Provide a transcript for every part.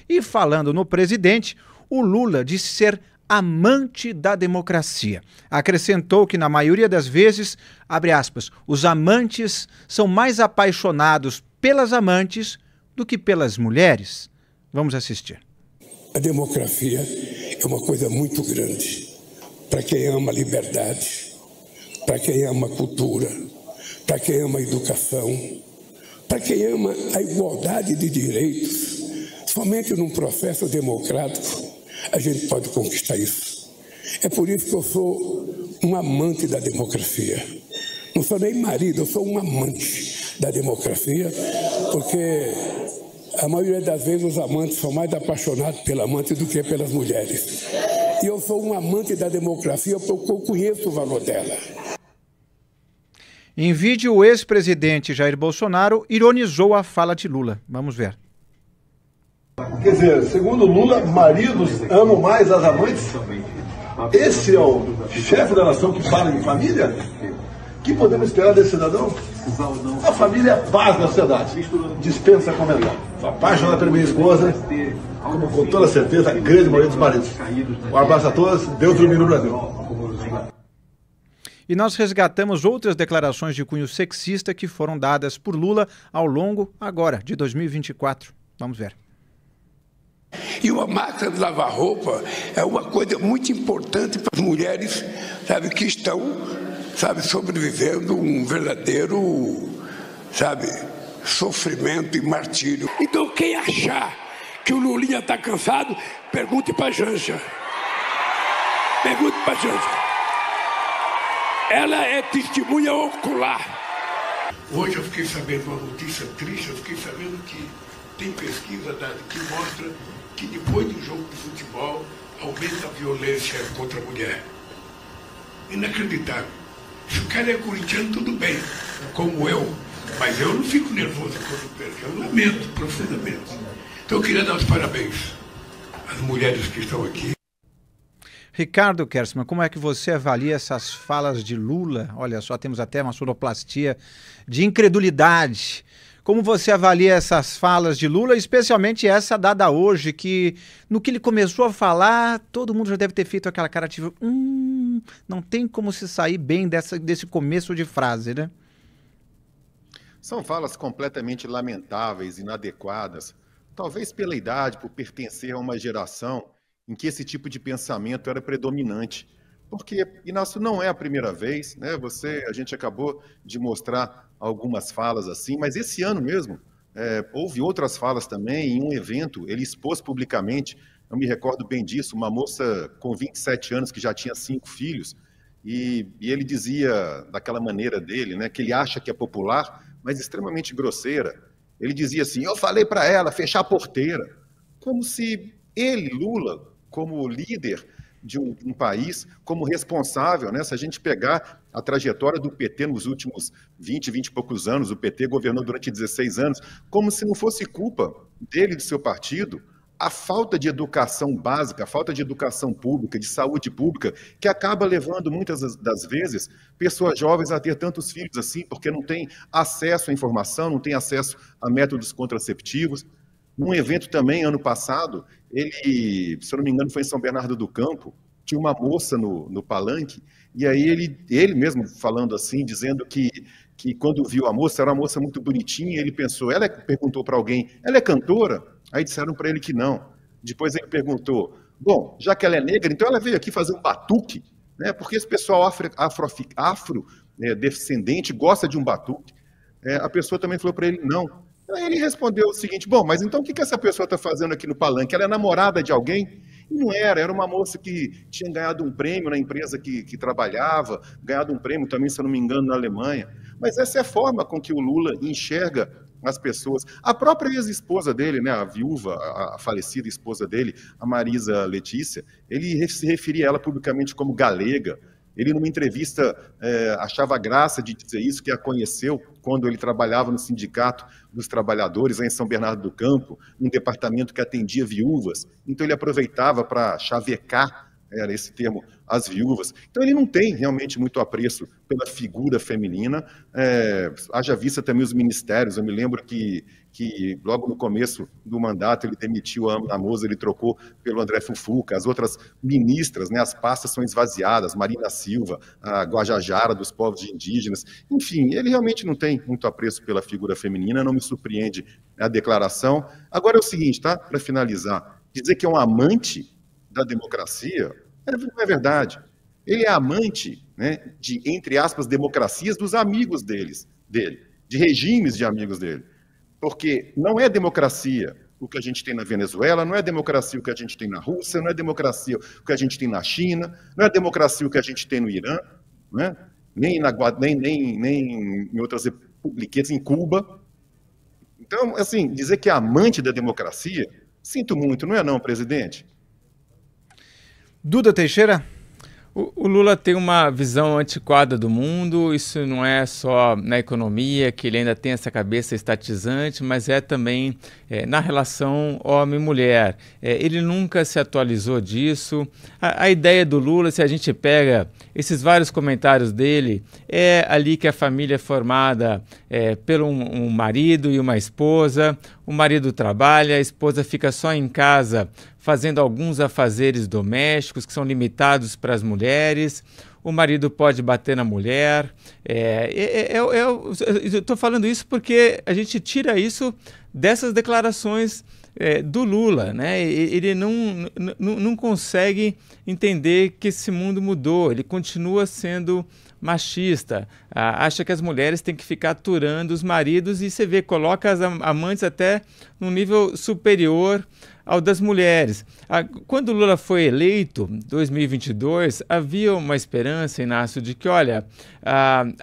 E falando no presidente, o Lula disse ser amante da democracia. Acrescentou que, na maioria das vezes, abre aspas, os amantes são mais apaixonados pelas amantes do que pelas mulheres. Vamos assistir. A democracia é uma coisa muito grande para quem ama a liberdade, para quem ama a cultura, para quem ama a educação, para quem ama a igualdade de direitos. Somente num processo democrático a gente pode conquistar isso. É por isso que eu sou um amante da democracia. Não sou nem marido, eu sou um amante da democracia, porque a maioria das vezes os amantes são mais apaixonados pela amante do que pelas mulheres. E eu sou um amante da democracia porque eu conheço o valor dela. Em vídeo, o ex-presidente Jair Bolsonaro ironizou a fala de Lula. Vamos ver. Quer dizer, segundo Lula, maridos amam mais as amantes? Esse é o chefe da nação que fala em família? O que podemos esperar desse cidadão? A família é a paz da sociedade. Dispensa comentar. Sou apaixonado pela minha esposa, como com toda certeza a grande maioria dos maridos. Um abraço a todos, Deus domine o Brasil. E nós resgatamos outras declarações de cunho sexista que foram dadas por Lula ao longo, agora, de 2024. Vamos ver. E uma máquina de lavar roupa é uma coisa muito importante para as mulheres, sabe, que estão, sabe, sobrevivendo um verdadeiro, sabe, sofrimento e martírio. Então quem achar que o Lulinha está cansado, pergunte para a Janja. Pergunte para a Janja. Ela é testemunha ocular. Hoje eu fiquei sabendo uma notícia triste, eu fiquei sabendo que tem pesquisa que mostra que depois de um jogo de futebol aumenta a violência contra a mulher. Inacreditável. Se o cara é corintiano, tudo bem, como eu, mas eu não fico nervoso quando perco, eu lamento profundamente. Então eu queria dar os parabéns às mulheres que estão aqui. Ricardo Kerstmann, como é que você avalia essas falas de Lula? Olha só, temos até uma sonoplastia de incredulidade. Como você avalia essas falas de Lula, especialmente essa dada hoje, que no que ele começou a falar, todo mundo já deve ter feito aquela cara tipo, não tem como se sair bem desse começo de frase, né? São falas completamente lamentáveis, inadequadas, talvez pela idade, por pertencer a uma geração em que esse tipo de pensamento era predominante. Porque, Inácio, não é a primeira vez, né? A gente acabou de mostrar algumas falas assim, mas esse ano mesmo houve outras falas também. Em um evento, ele expôs publicamente, eu me recordo bem disso, uma moça com 27 anos que já tinha 5 filhos, e ele dizia, daquela maneira dele, né, que ele acha que é popular, mas extremamente grosseira. Ele dizia assim, eu falei para ela fechar a porteira, como se ele, Lula, como líder de um país, como responsável, né? Se a gente pegar a trajetória do PT nos últimos 20 e poucos anos, o PT governou durante 16 anos, como se não fosse culpa dele e do seu partido, a falta de educação básica, a falta de educação pública, de saúde pública, que acaba levando muitas das vezes pessoas jovens a ter tantos filhos assim, porque não tem acesso à informação, não tem acesso a métodos contraceptivos. Num evento também, ano passado, ele, se eu não me engano, foi em São Bernardo do Campo, tinha uma moça no palanque, e aí ele mesmo falando assim, dizendo que quando viu a moça, era uma moça muito bonitinha, ele pensou, perguntou para alguém, ela é cantora? Aí disseram para ele que não. Depois ele perguntou, bom, já que ela é negra, então ela veio aqui fazer um batuque, né? Porque esse pessoal afrodescendente gosta de um batuque. A pessoa também falou para ele, não. Aí ele respondeu o seguinte, bom, mas então o que essa pessoa está fazendo aqui no palanque? Ela é namorada de alguém? E não era uma moça que tinha ganhado um prêmio na empresa que trabalhava, ganhado um prêmio também, se eu não me engano, na Alemanha. Mas essa é a forma com que o Lula enxerga as pessoas. A própria ex-esposa dele, né, a viúva, a falecida esposa dele, a Marisa Letícia, ele se referia a ela publicamente como galega. Ele, numa entrevista, achava graça de dizer isso, que a conheceu quando ele trabalhava no Sindicato dos Trabalhadores, lá em São Bernardo do Campo, um departamento que atendia viúvas. Então, ele aproveitava para chavecar era esse termo, as viúvas. Então ele não tem realmente muito apreço pela figura feminina, haja vista também os ministérios. Eu me lembro que logo no começo do mandato ele demitiu a Ana Moser, ele trocou pelo André Fufuca, as outras ministras, né, as pastas são esvaziadas, Marina Silva, a Guajajara dos povos indígenas, enfim, ele realmente não tem muito apreço pela figura feminina, não me surpreende a declaração. Agora é o seguinte, tá? Para finalizar, dizer que é um amante da democracia não é verdade. Ele é amante, né, de, entre aspas, democracias dos amigos dele, de regimes de amigos dele. Porque não é democracia o que a gente tem na Venezuela, não é democracia o que a gente tem na Rússia, não é democracia o que a gente tem na China, não é democracia o que a gente tem no Irã, né? nem em outras republiquetas, em Cuba. Então, assim, dizer que é amante da democracia, sinto muito, não é não, presidente? Duda Teixeira? O Lula tem uma visão antiquada do mundo, isso não é só na economia, que ele ainda tem essa cabeça estatizante, mas é também na relação homem-mulher. Ele nunca se atualizou disso. A ideia do Lula, se a gente pega esses vários comentários dele, é ali que a família é formada pelo um marido e uma esposa, o marido trabalha, a esposa fica só em casa fazendo alguns afazeres domésticos que são limitados para as mulheres, o marido pode bater na mulher. Eu estou falando isso porque a gente tira isso dessas declarações do Lula, né? Ele não consegue entender que esse mundo mudou, ele continua sendo machista, acha que as mulheres têm que ficar aturando os maridos e você vê, coloca as amantes até num nível superior ao das mulheres. Quando Lula foi eleito, em 2022, havia uma esperança, Inácio, de que, olha,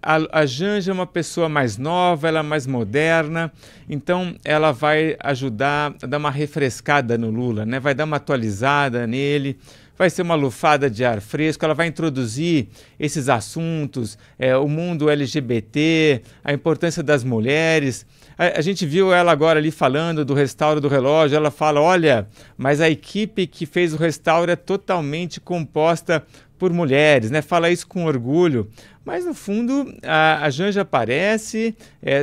a Janja é uma pessoa mais nova, ela é mais moderna, então ela vai ajudar a dar uma refrescada no Lula, né? Vai dar uma atualizada nele, vai ser uma lufada de ar fresco, ela vai introduzir esses assuntos, o mundo LGBT, a importância das mulheres. A gente viu ela agora ali falando do restauro do relógio, ela fala, olha, mas a equipe que fez o restauro é totalmente composta por mulheres, né? Fala isso com orgulho, mas no fundo a Janja aparece,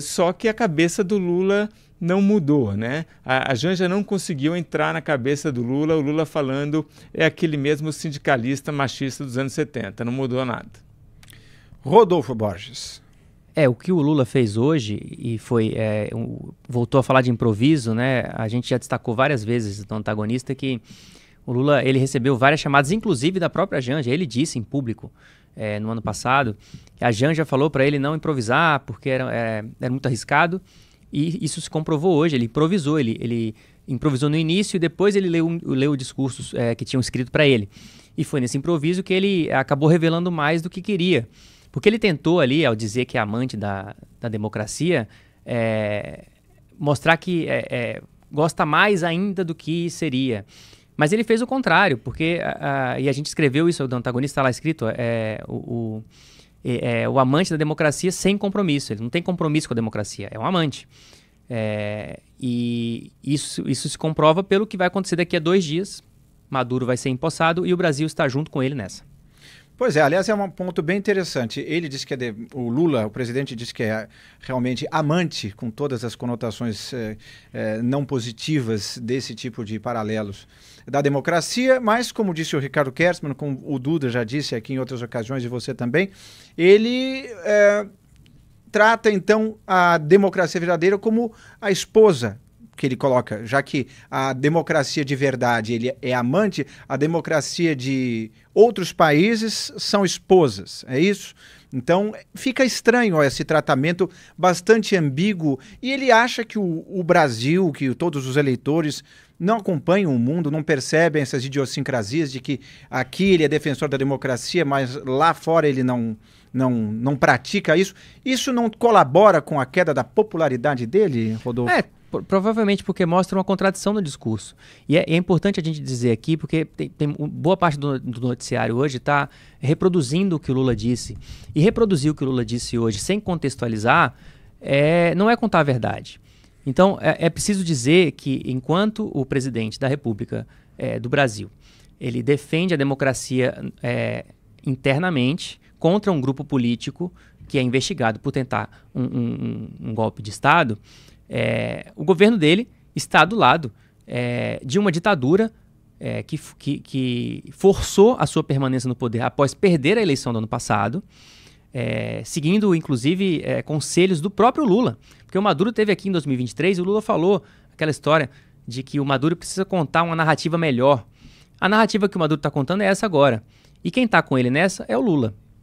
só que a cabeça do Lula não mudou, né? A Janja não conseguiu entrar na cabeça do Lula, o Lula falando é aquele mesmo sindicalista machista dos anos 70, não mudou nada. Rodolfo Borges. O que o Lula fez hoje, e foi, voltou a falar de improviso, né? A gente já destacou várias vezes no Antagonista que o Lula, ele recebeu várias chamadas, inclusive da própria Janja. Ele disse em público, no ano passado, que a Janja falou para ele não improvisar, porque era muito arriscado, e isso se comprovou hoje. Ele improvisou, ele improvisou no início e depois ele leu discursos que tinham escrito para ele. E foi nesse improviso que ele acabou revelando mais do que queria. Porque ele tentou ali, ao dizer que é amante da democracia, mostrar que gosta mais ainda do que seria. Mas ele fez o contrário, porque, e a gente escreveu isso, o Antagonista está lá escrito, o amante da democracia sem compromisso. Ele não tem compromisso com a democracia, é um amante. E isso se comprova pelo que vai acontecer daqui a 2 dias. Maduro vai ser empossado e o Brasil está junto com ele nessa. Pois aliás, é um ponto bem interessante. Ele disse que o Lula, o presidente, disse que é realmente amante, com todas as conotações não positivas desse tipo de paralelos da democracia, mas, como disse o Ricardo Kertzmann, como o Duda já disse aqui em outras ocasiões e você também, ele trata, então, a democracia verdadeira como a esposa que ele coloca, já que a democracia de verdade ele é amante, a democracia de outros países são esposas, é isso? Então fica estranho esse tratamento bastante ambíguo e ele acha que o Brasil, que todos os eleitores não acompanham o mundo, não percebem essas idiosincrasias de que aqui ele é defensor da democracia, mas lá fora ele não pratica isso. Isso não colabora com a queda da popularidade dele, Rodolfo? Provavelmente porque mostra uma contradição no discurso. E é importante a gente dizer aqui, porque tem boa parte do noticiário hoje está reproduzindo o que o Lula disse. E reproduzir o que o Lula disse hoje sem contextualizar não é contar a verdade. Então, é preciso dizer que enquanto o presidente da República do Brasil, ele defende a democracia internamente contra um grupo político que é investigado por tentar um golpe de Estado, o governo dele está do lado de uma ditadura que forçou a sua permanência no poder após perder a eleição do ano passado, seguindo, inclusive, conselhos do próprio Lula. Porque o Maduro teve aqui em 2023 e o Lula falou aquela história de que o Maduro precisa contar uma narrativa melhor. A narrativa que o Maduro está contando é essa agora. E quem está com ele nessa é o Lula.